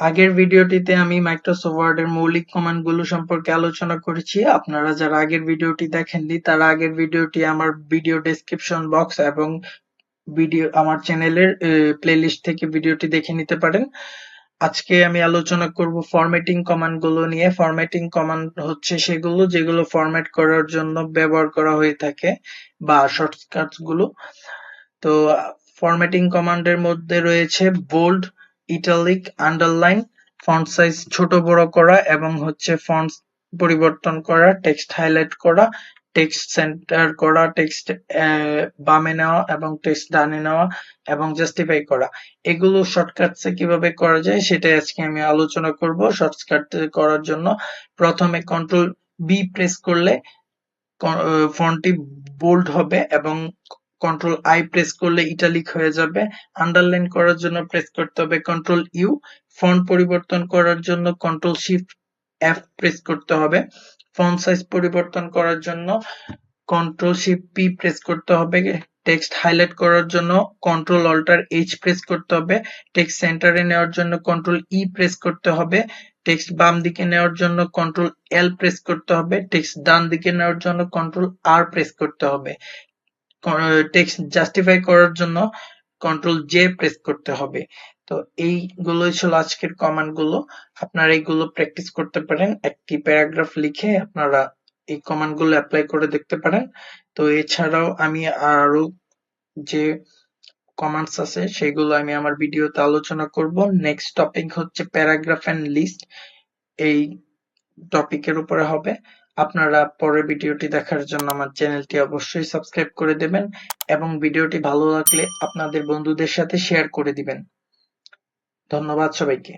আগের ভিডিওটিতে আমি মাইক্রোসফট ওয়ার্ডের মৌলিক কমান্ডগুলো সম্পর্কে আলোচনা করেছি। আপনারা যারা আগের ভিডিওটি দেখেননি তারা আগের ভিডিওটি আমার ভিডিও ডেসক্রিপশন বক্স এবং আমার চ্যানেলের প্লেলিস্ট থেকে ভিডিওটি দেখে নিতে পারেন। আজকে আমি আলোচনা করব ফরম্যাটিং কমান্ডগুলো নিয়ে। ফরম্যাটিং কমান্ড হচ্ছে সেগুলো যেগুলো ফরম্যাট করার জন্য ব্যবহার করা হয়ে থাকে বা শর্টকাটস গুলো। তো ফরম্যাটিং কমান্ডের মধ্যে রয়েছে bold, italic, underline, font size ছোট বড় করা এবং ফন্ট পরিবর্তন করা, টেক্সট হাইলাইট করা, টেক্সট সেন্টার করা, টেক্সট বামে নেওয়া এবং টেক্সট ডানে নেওয়া এবং জাস্টিফাই করা। এগুলো শর্টকাটসে কিভাবে করা যায় সেটাই আজকে আমি আলোচনা করব। শর্টকাট করার জন্য প্রথমে কন্ট্রোল বি প্রেস করলে ফন্টটি বোল্ড হবে এবং কন্ট্রোল আই প্রেস করলে ইটালিক হয়ে যাবে। আন্ডারলাইন করার জন্য প্রেস করতে হবে কন্ট্রোল ইউ। ফন্ট পরিবর্তন করার জন্য কন্ট্রোল শিফট এফ প্রেস করতে হবে। ফন্ট সাইজ পরিবর্তন করার জন্য কন্ট্রোল শিফট পি প্রেস করতে হবে। টেক্সট হাইলাইট করার জন্য কন্ট্রোল অল্টার এইচ প্রেস করতে হবে। টেক্সট সেন্টারে নেওয়ার জন্য কন্ট্রোল ই প্রেস করতে হবে। টেক্সট বাম দিকে নেওয়ার জন্য কন্ট্রোল এল প্রেস করতে হবে। টেক্সট ডান দিকে নেওয়ার জন্য কন্ট্রোল আর প্রেস করতে হবে। টেক্সট জাস্টিফাই করার জন্য কন্ট্রোল জে প্রেস করতে হবে। তো এইগুলোই ছিল আজকের কমান্ড গুলো। আপনারা এইগুলো প্র্যাকটিস করতে পারেন। একটি প্যারাগ্রাফ লিখে আপনারা এই কমান্ড গুলো অ্যাপ্লাই করে দেখতে পারেন। তো এছাড়াও আমি আরো যে কমান্ডস আছে সেগুলো আমি আমার ভিডিওতে আলোচনা করব। নেক্সট টপিক হচ্ছে প্যারাগ্রাফ এন্ড লিস্ট, এই টপিকের উপরে হবে। আপনারা পরের ভিডিওটি দেখার জন্য আমার চ্যানেলটি অবশ্যই সাবস্ক্রাইব করে দেবেন এবং ভিডিওটি ভালো লাগলে আপনাদের বন্ধুদের সাথে শেয়ার করে দিবেন। ধন্যবাদ সবাইকে।